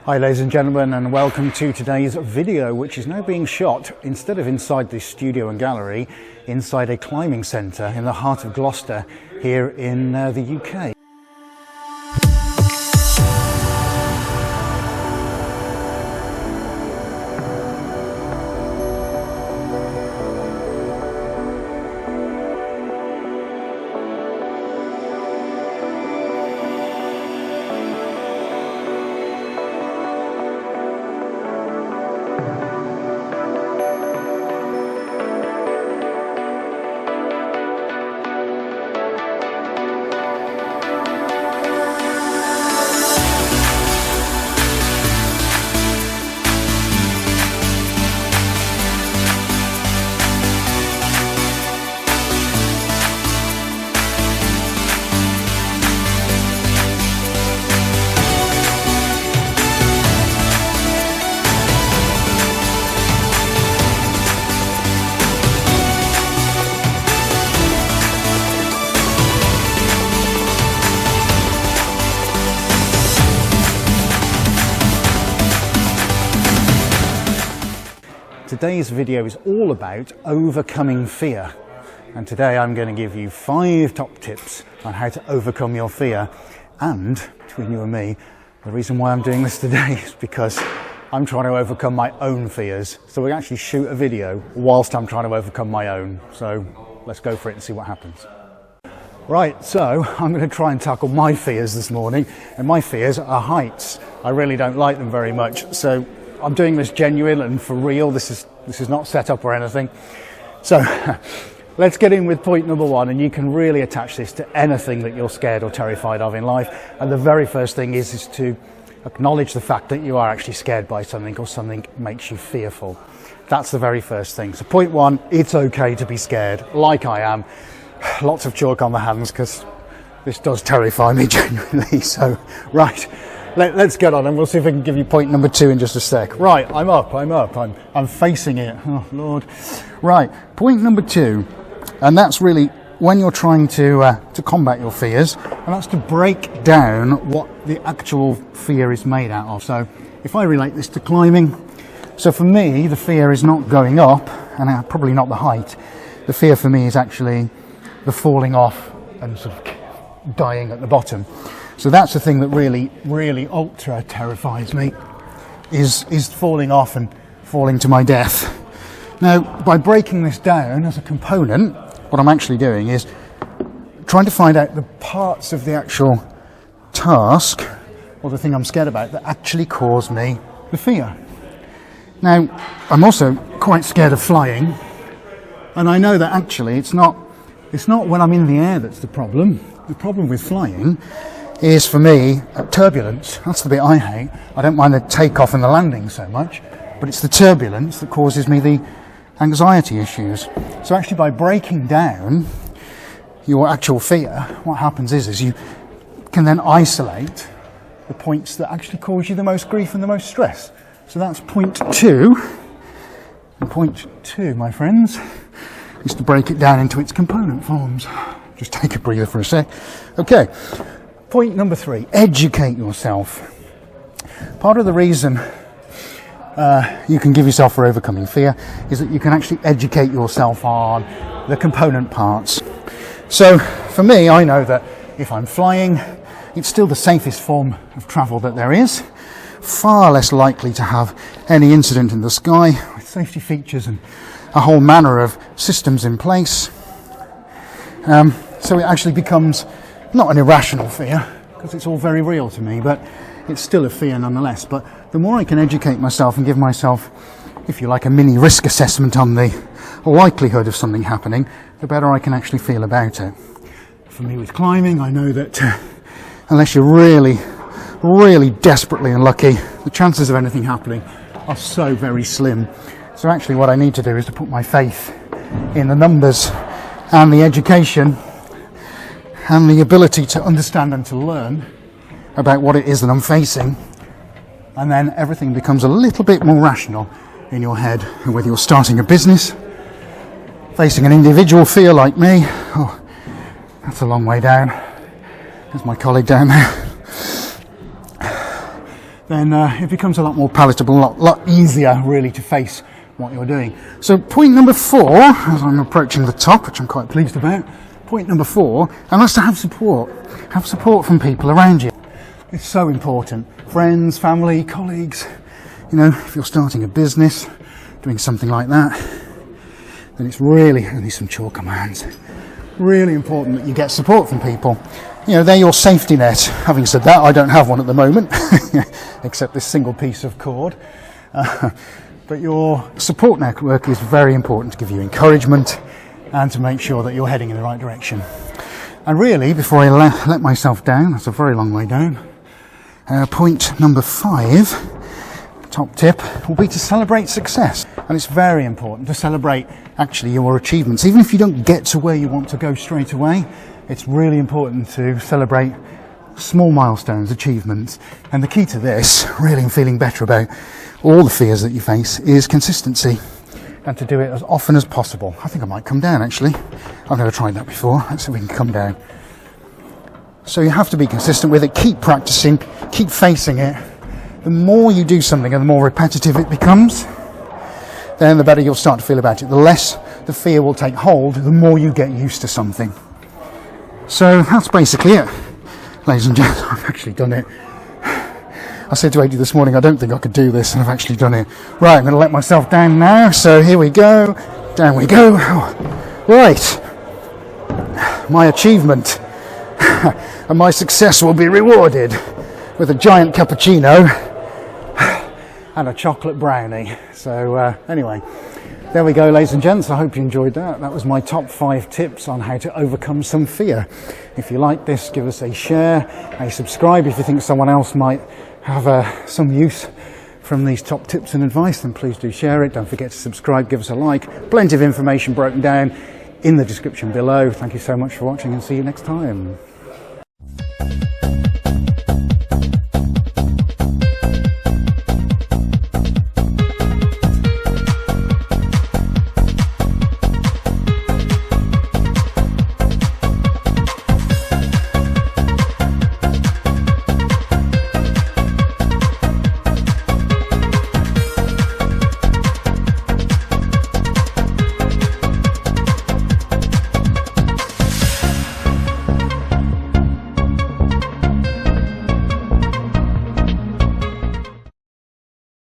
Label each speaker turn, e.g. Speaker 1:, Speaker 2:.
Speaker 1: Hi ladies and gentlemen, and welcome to today's video, which is now being shot, instead of inside this studio and gallery, inside a climbing centre in the heart of Gloucester here in the UK. Today's video is all about overcoming fear, and today I'm going to give you 5 top tips on how to overcome your fear. And between you and me, the reason why I'm doing this today is because I'm trying to overcome my own fears. So we actually shoot a video whilst I'm trying to overcome my own. So let's go for it and see what happens. Right, so I'm going to try and tackle my fears this morning, and my fears are heights. I really don't like them very much, so I'm doing this genuine and for real. This is not set up or anything. So let's get in with point number 1, and you can really attach this to anything that you're scared or terrified of in life. And the very first thing is to acknowledge the fact that you are actually scared by something, or something makes you fearful. That's the very first thing. So point 1, it's okay to be scared, like I am. Lots of chalk on the hands because this does terrify me genuinely. So right. Let's get on, and we'll see if I can give you point number 2 in just a sec. Right, I'm up, I'm facing it. Oh, Lord. Right, point number 2, and that's really when you're trying to combat your fears, and that's to break down what the actual fear is made out of. So if I relate this to climbing, so for me, the fear is not going up, and probably not the height. The fear for me is actually the falling off and sort of dying at the bottom. So that's the thing that really ultra terrifies me, is falling off and falling to my death. Now, by breaking this down as a component, what I'm actually doing is trying to find out the parts of the actual task, or the thing I'm scared about, that actually cause me the fear. Now, I'm also quite scared of flying, and I know that actually it's not when I'm in the air that's the problem. The problem with flying is, for me, turbulence. That's the bit I hate. I don't mind the takeoff and the landing so much, but it's the turbulence that causes me the anxiety issues. So actually, by breaking down your actual fear, what happens is you can then isolate the points that actually cause you the most grief and the most stress. So that's point 2. And point 2, my friends, is to break it down into its component forms. Just take a breather for a sec. Okay. Point number 3, educate yourself. Part of the reason you can give yourself for overcoming fear is that you can actually educate yourself on the component parts. So for me, I know that if I'm flying, it's still the safest form of travel that there is. Far less likely to have any incident in the sky, with safety features and a whole manner of systems in place. So it actually becomes not an irrational fear, because it's all very real to me, but it's still a fear nonetheless. But the more I can educate myself and give myself, if you like, a mini risk assessment on the likelihood of something happening, the better I can actually feel about it. For me with climbing, I know that unless you're really desperately unlucky, the chances of anything happening are so very slim. So actually what I need to do is to put my faith in the numbers and the education and the ability to understand and to learn about what it is that I'm facing, and then everything becomes a little bit more rational in your head. And whether you're starting a business, facing an individual fear like me, oh, that's a long way down. There's my colleague down there. then it becomes a lot more palatable, a lot easier really to face what you're doing. So point number 4, as I'm approaching the top, which I'm quite pleased about, point number 4, and that's to have support. Have support from people around you. It's so important. Friends, family, colleagues. You know, if you're starting a business, doing something like that, then it's really, only some chore commands, really important that you get support from people. You know, they're your safety net. Having said that, I don't have one at the moment, except this single piece of cord. But your support network is very important to give you encouragement and to make sure that you're heading in the right direction. And really, before I let myself down, that's a very long way down, point number 5, top tip, will be to celebrate success. And it's very important to celebrate actually your achievements. Even if you don't get to where you want to go straight away, it's really important to celebrate small milestones, achievements. And the key to this, really in feeling better about all the fears that you face, is consistency. And to do it as often as possible. I think I might come down actually. I've never tried that before. Let's see if we can come down. So you have to be consistent with it, keep practicing, keep facing it. The more you do something and the more repetitive it becomes, then the better you'll start to feel about it. The less the fear will take hold, the more you get used to something. So that's basically it. Ladies and gentlemen, I've actually done it. I said to Adi this morning, I don't think I could do this, and I've actually done it. Right, I'm going to let myself down now, so here we go. Down we go. Right. My achievement and my success will be rewarded with a giant cappuccino and a chocolate brownie. So anyway, there we go, ladies and gents. I hope you enjoyed that. That was my top 5 tips on how to overcome some fear. If you like this, give us a share, a subscribe. If you think someone else might have some use from these top tips and advice, then please do share it. Don't forget to subscribe, give us a like. Plenty of information broken down in the description below. Thank you so much for watching, and see you next time.